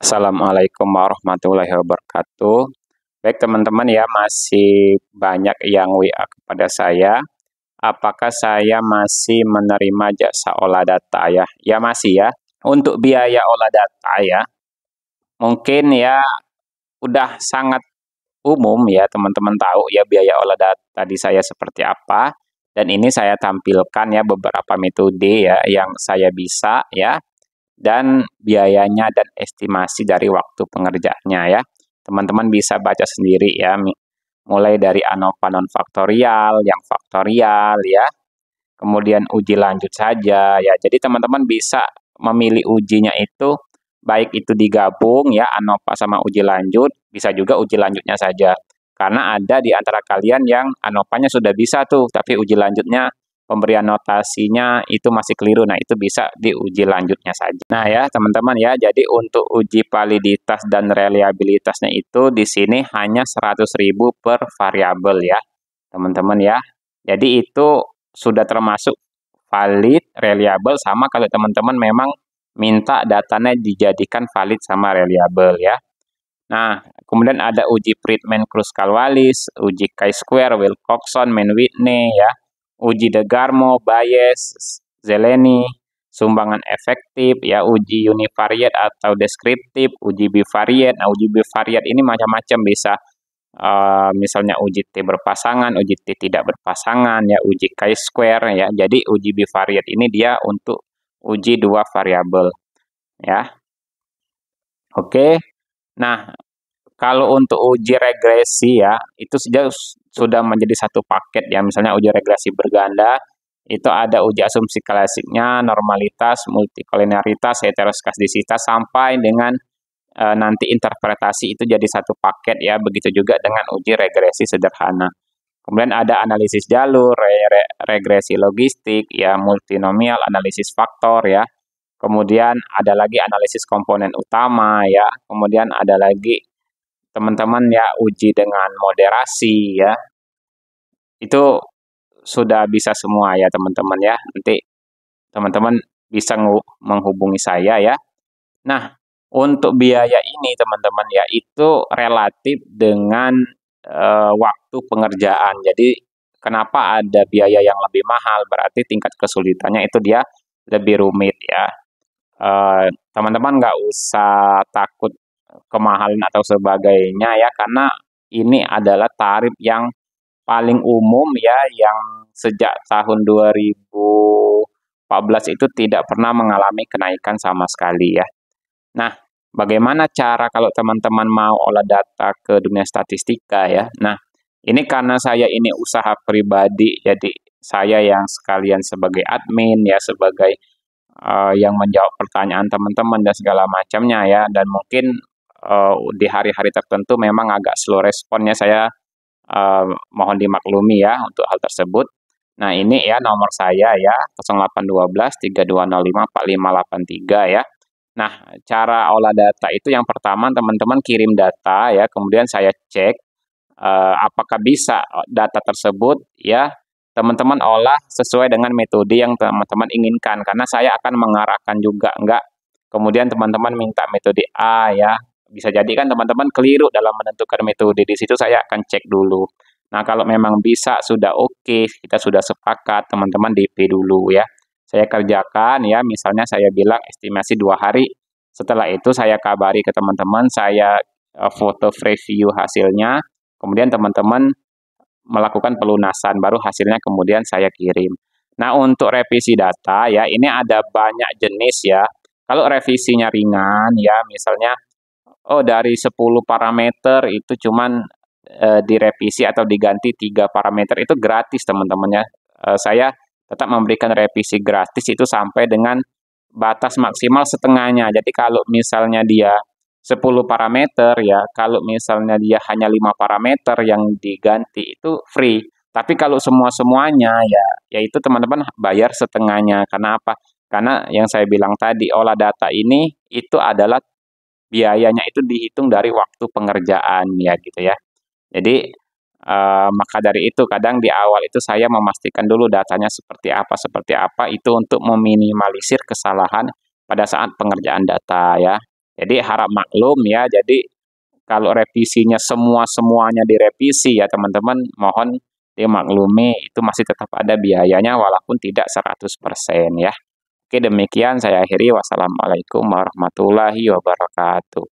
Assalamualaikum warahmatullahi wabarakatuh. Baik teman-teman ya, masih banyak yang WA kepada saya. Apakah saya masih menerima jasa olah data ya? Ya masih ya. Untuk biaya olah data ya, mungkin ya udah sangat umum ya teman-teman tahu ya biaya olah data di saya seperti apa. Dan ini saya tampilkan ya beberapa metode ya yang saya bisa ya, dan biayanya dan estimasi dari waktu pengerjaannya ya. Teman-teman bisa baca sendiri ya, mulai dari ANOVA non faktorial, yang faktorial ya, kemudian uji lanjut saja ya. Jadi teman-teman bisa memilih ujinya itu baik itu digabung ya ANOVA sama uji lanjut, bisa juga uji lanjutnya saja. Karena ada di antara kalian yang ANOVA-nya sudah bisa tuh, tapi uji lanjutnya pemberian notasinya itu masih keliru. Nah, itu bisa di uji lanjutnya saja. Nah, ya, teman-teman ya, jadi untuk uji validitas dan reliabilitasnya itu di sini hanya 100.000 per variabel ya, teman-teman ya. Jadi itu sudah termasuk valid, reliable, sama kalau teman-teman memang minta datanya dijadikan valid sama reliable ya. Nah, kemudian ada uji Friedman-Kruskal-Wallis, uji chi-square, Wilcoxon, Mann-Whitney ya, uji De Garmo, Bayes, Zeleny, sumbangan efektif ya, uji univariate atau deskriptif, uji bivariate. Nah, uji bivariate ini macam-macam, bisa misalnya uji T berpasangan, uji T tidak berpasangan ya, uji chi-square ya. Jadi uji bivariate ini dia untuk uji dua variabel ya. Oke. Nah, kalau untuk uji regresi ya, itu sudah menjadi satu paket ya. Misalnya uji regresi berganda, itu ada uji asumsi klasiknya, normalitas, multikoliniaritas, heteroskasdisitas, sampai dengan nanti interpretasi itu jadi satu paket ya. Begitu juga dengan uji regresi sederhana. Kemudian ada analisis jalur, regresi logistik, ya, multinomial, analisis faktor ya. Kemudian ada lagi analisis komponen utama ya. Kemudian ada lagi teman-teman ya uji dengan moderasi ya. Itu sudah bisa semua ya teman-teman ya. Nanti teman-teman bisa menghubungi saya ya. Nah, untuk biaya ini teman-teman ya itu relatif dengan waktu pengerjaan. Jadi kenapa ada biaya yang lebih mahal? Berarti tingkat kesulitannya itu dia lebih rumit ya. Teman-teman nggak usah takut kemahalan atau sebagainya ya, karena ini adalah tarif yang paling umum ya, yang sejak tahun 2014 itu tidak pernah mengalami kenaikan sama sekali ya. Nah, bagaimana cara kalau teman-teman mau olah data ke dunia statistika ya? Nah, ini karena saya ini usaha pribadi, jadi saya yang sekalian sebagai admin ya, sebagai yang menjawab pertanyaan teman-teman dan segala macamnya ya, dan mungkin di hari-hari tertentu memang agak slow responnya, saya mohon dimaklumi ya untuk hal tersebut. Nah, ini ya nomor saya ya, 0812 3205 4583 ya. Nah, cara olah data itu yang pertama teman-teman kirim data ya, kemudian saya cek apakah bisa data tersebut ya teman-teman olah sesuai dengan metode yang teman-teman inginkan, karena saya akan mengarahkan juga, enggak kemudian teman-teman minta metode A ya, bisa jadi kan teman-teman keliru dalam menentukan metode. Di situ saya akan cek dulu. Nah, kalau memang bisa sudah oke, kita sudah sepakat, teman-teman DP dulu ya. Saya kerjakan ya, misalnya saya bilang estimasi 2 hari. Setelah itu saya kabari ke teman-teman, saya foto preview hasilnya, kemudian teman-teman melakukan pelunasan, baru hasilnya kemudian saya kirim. Nah, untuk revisi data ya, ini ada banyak jenis ya. Kalau revisinya ringan ya, misalnya dari 10 parameter itu cuman direvisi atau diganti 3 parameter, itu gratis teman-teman ya. Saya tetap memberikan revisi gratis itu sampai dengan batas maksimal setengahnya. Jadi kalau misalnya dia 10 parameter ya, kalau misalnya dia hanya 5 parameter yang diganti itu free. Tapi kalau semua-semuanya ya, yaitu teman-teman bayar setengahnya. Karena apa? Karena yang saya bilang tadi, olah data ini itu adalah biayanya itu dihitung dari waktu pengerjaan ya gitu ya. Jadi maka dari itu kadang di awal itu saya memastikan dulu datanya seperti apa itu untuk meminimalisir kesalahan pada saat pengerjaan data ya. Jadi harap maklum ya, jadi kalau revisinya semuanya direvisi ya teman-teman, mohon dimaklumi itu masih tetap ada biayanya walaupun tidak 100% ya. Oke demikian saya akhiri, wassalamualaikum warahmatullahi wabarakatuh.